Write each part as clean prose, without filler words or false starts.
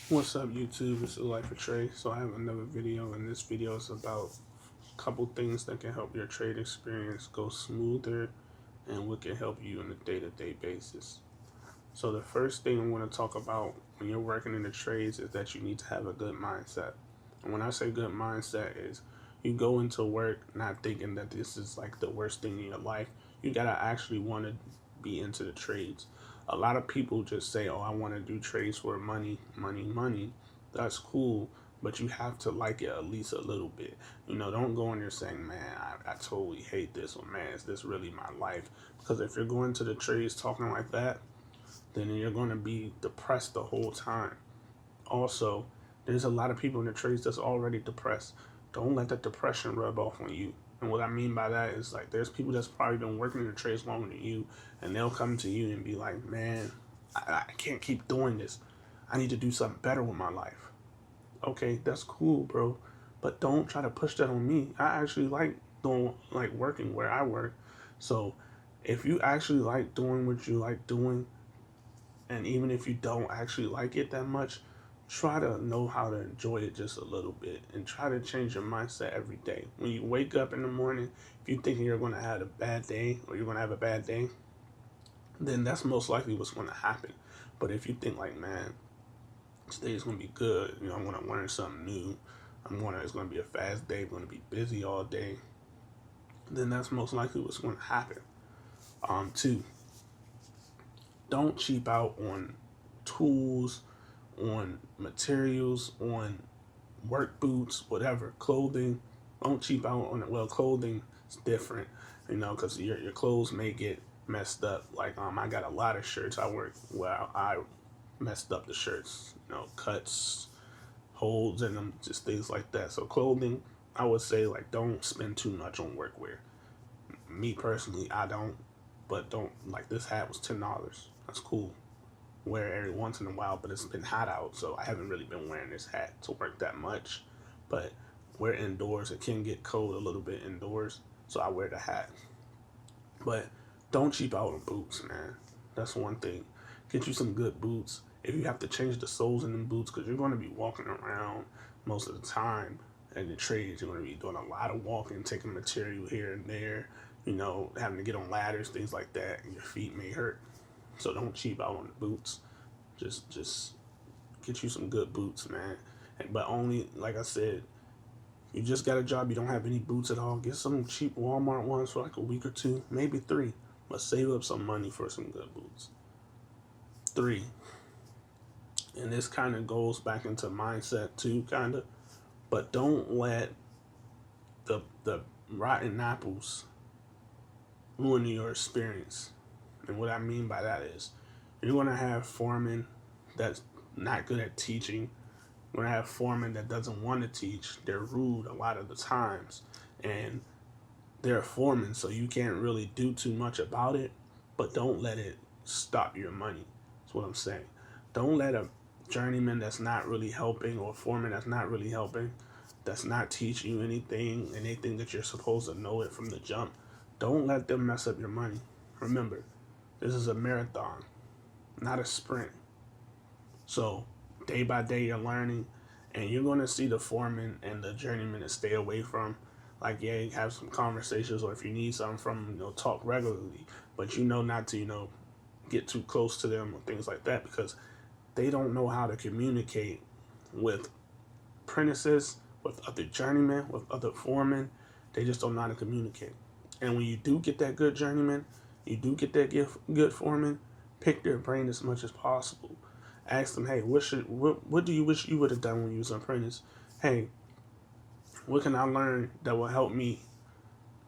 What's up, YouTube? This is Life of Trade. So I have another video, and this video is about a couple things that can help your trade experience go smoother and what can help you on a day-to-day basis. So the first thing I want to talk about when you're working in the trades is that you need to have a good mindset. And when I say good mindset is you go into work not thinking that this is like the worst thing in your life. You gotta actually want to be into the trades. A lot of people just say, "Oh, I want to do trades for money, money, money." That's cool, but you have to like it at least a little bit. Don't go in there saying, "Man, I totally hate this," or "Man, is this really my life?" Because if you're going to the trades talking like that, then you're going to be depressed the whole time. Also, there's a lot of people in the trades that's already depressed. Don't let that depression rub off on you. And what I mean by that is like there's people that's probably been working in the trades longer than you, and they'll come to you and be like, "Man, I can't keep doing this. I need to do something better with my life." Okay, that's cool, bro, but don't try to push that on me. I actually like working where I work. So if you actually like doing what you like doing, and even if you don't actually like it that much, try to know how to enjoy it just a little bit and try to change your mindset every day. When you wake up in the morning, if you're thinking you're going to have a bad day or you're going to have a bad day, then that's most likely what's going to happen. But if you think like, "Man, today's going to be good, I'm going to learn something new, it's going to be a fast day, I'm going to be busy all day," then that's most likely what's going to happen. Two, don't cheap out on tools, on materials, on work boots, whatever, clothing. Don't cheap out on it. Well, clothing is different, because your clothes may get messed up. Like I got a lot of shirts. I messed up the shirts. Cuts, holes in them, just things like that. So clothing, I would say like don't spend too much on workwear. Me personally, I don't. But don't like this hat was $10. That's cool. Wear it every once in a while, but it's been hot out, so I haven't really been wearing this hat to work that much. But we're indoors, it can get cold a little bit indoors, so I wear the hat. But don't cheap out on boots, man. That's one thing. Get you some good boots. If you have to change the soles in them boots, because you're going to be walking around most of the time in the trades, you're going to be doing a lot of walking, taking material here and there, having to get on ladders, things like that, and your feet may hurt. So don't cheap out on the boots. Just get you some good boots, man. But only, like I said, you just got a job, you don't have any boots at all, get some cheap Walmart ones for like a week or two, maybe three. But save up some money for some good boots. Three, and this kind of goes back into mindset too, kind of. But don't let the rotten apples ruin your experience. And what I mean by that is, you're gonna have foremen that's not good at teaching. You're gonna have foremen that doesn't want to teach. They're rude a lot of the times, and they're foremen, so you can't really do too much about it. But don't let it stop your money. That's what I'm saying. Don't let a journeyman that's not really helping, or a foreman that's not really helping, that's not teaching you anything that you're supposed to know it from the jump. Don't let them mess up your money. Remember, this is a marathon, not a sprint. So day by day you're learning, and you're going to see the foreman and the journeyman to stay away from. Like, yeah, you have some conversations, or if you need something from them, talk regularly, but not to get too close to them or things like that, because they don't know how to communicate with apprentices, with other journeymen, with other foremen. They just don't know how to communicate. And when you do get that good journeyman, you do get that good foreman, pick their brain as much as possible. Ask them, "Hey, what do you wish you would have done when you was an apprentice? Hey, what can I learn that will help me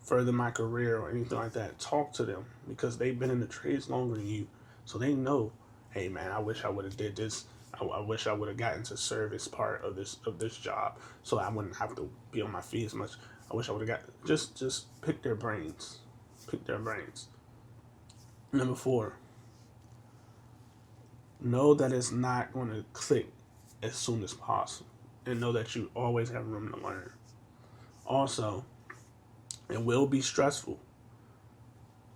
further my career," or anything like that. Talk to them, because they've been in the trades longer than you, so they know. Hey, man, I wish I would have did this. I wish I would have gotten to service part of this job, so I wouldn't have to be on my feet as much. I wish I would have got. Just pick their brains. Pick their brains. Number four, know that it's not going to click as soon as possible, and know that you always have room to learn. Also, it will be stressful.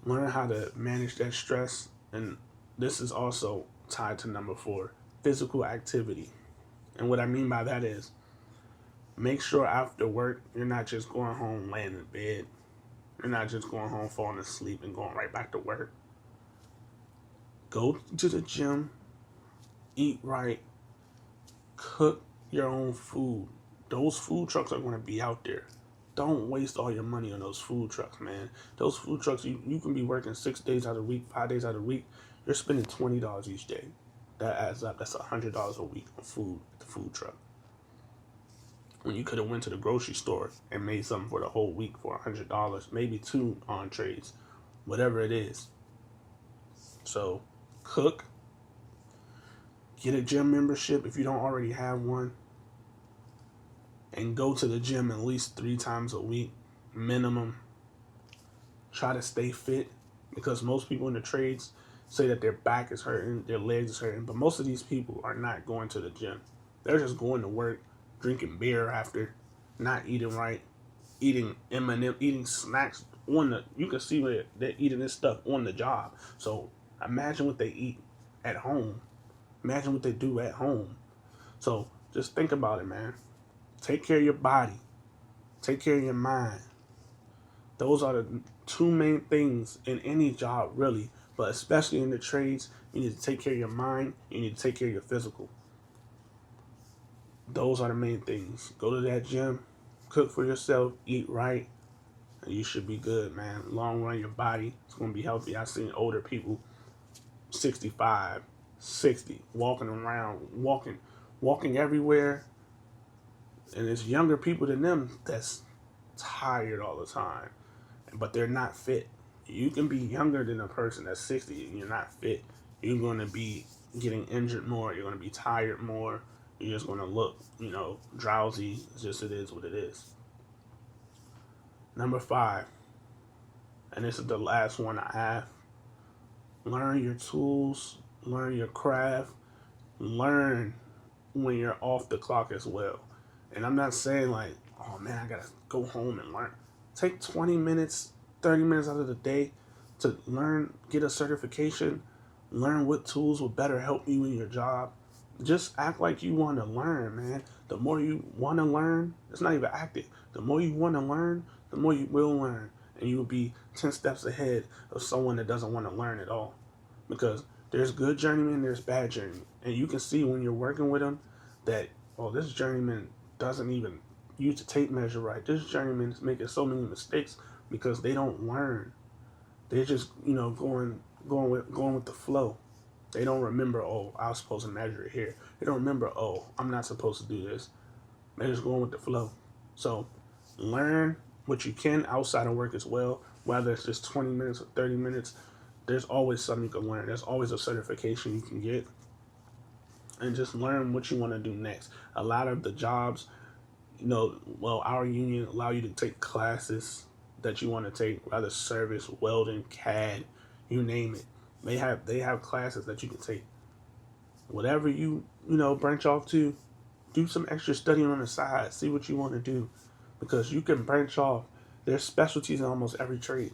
Learn how to manage that stress, and this is also tied to number four, physical activity. And what I mean by that is, make sure after work you're not just going home laying in bed. You're not just going home falling asleep and going right back to work. Go to the gym, eat right, cook your own food. Those food trucks are going to be out there. Don't waste all your money on those food trucks, man. Those food trucks, you can be working 6 days out of the week, 5 days out of the week. You're spending $20 each day. That adds up. That's $100 a week on food at the food truck. When you could have went to the grocery store and made something for the whole week for $100, maybe 2 entrees, whatever it is. So, cook. Get a gym membership if you don't already have one. And go to the gym at least 3 times a week, minimum. Try to stay fit, because most people in the trades say that their back is hurting, their legs is hurting, but most of these people are not going to the gym. They're just going to work, drinking beer after, not eating right, eating M&M, eating snacks on the. You can see where they're eating this stuff on the job. So imagine what they eat at home. Imagine what they do at home. So just think about it, man. Take care of your body. Take care of your mind. Those are the 2 main things in any job, really. But especially in the trades, you need to take care of your mind. You need to take care of your physical. Those are the main things. Go to that gym, cook for yourself, eat right, and you should be good, man. Long run, your body is going to be healthy. I've seen older people, 65, 60, walking around, walking everywhere. And it's younger people than them that's tired all the time, but they're not fit. You can be younger than a person that's 60 and you're not fit. You're going to be getting injured more. You're going to be tired more. You're just going to look, drowsy. It's just, it is what it is. Number 5, and this is the last one I have. Learn your tools. Learn your craft. Learn when you're off the clock as well. And I'm not saying like, oh man, I gotta go home and learn. Take 20 minutes, 30 minutes out of the day to learn, get a certification, learn what tools will better help you in your job. Just act like you want to learn, man. The more you want to learn, it's not even active. The more you want to learn, the more you will learn. And you will be 10 steps ahead of someone that doesn't want to learn at all. Because there's good journeymen, there's bad journeymen. And you can see when you're working with them that, oh, this journeyman doesn't even use the tape measure right. This journeyman is making so many mistakes because they don't learn. They're just, going with the flow. They don't remember, oh, I was supposed to measure it here. They don't remember, oh, I'm not supposed to do this. They're just going with the flow. So learn what you can outside of work as well, whether it's just 20 minutes or 30 minutes. There's always something you can learn. There's always a certification you can get. And just learn what you want to do next. A lot of the jobs, our union allow you to take classes that you want to take, whether service, welding, CAD, you name it. They have classes that you can take. Whatever you branch off to, do some extra studying on the side. See what you want to do, because you can branch off. There's specialties in almost every trade.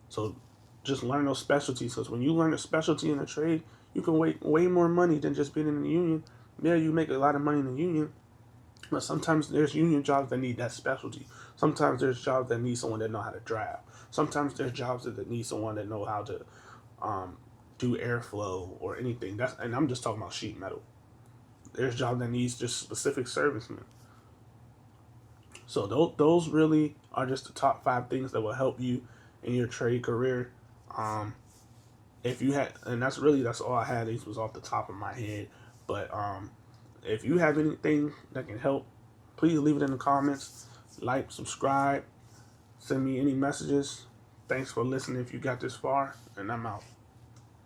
So just learn those specialties, because when you learn a specialty in a trade, you can make way more money than just being in the union. Yeah, you make a lot of money in the union, but sometimes there's union jobs that need that specialty. Sometimes there's jobs that need someone that know how to drive. Sometimes there's jobs that need someone that know how to do airflow or anything. And I'm just talking about sheet metal. There's jobs that needs just specific servicemen. So those really are just the top 5 things that will help you in your trade career. If you had, and that's all I had. These was off the top of my head. But if you have anything that can help, please leave it in the comments. Like, subscribe, send me any messages. Thanks for listening if you got this far, and I'm out.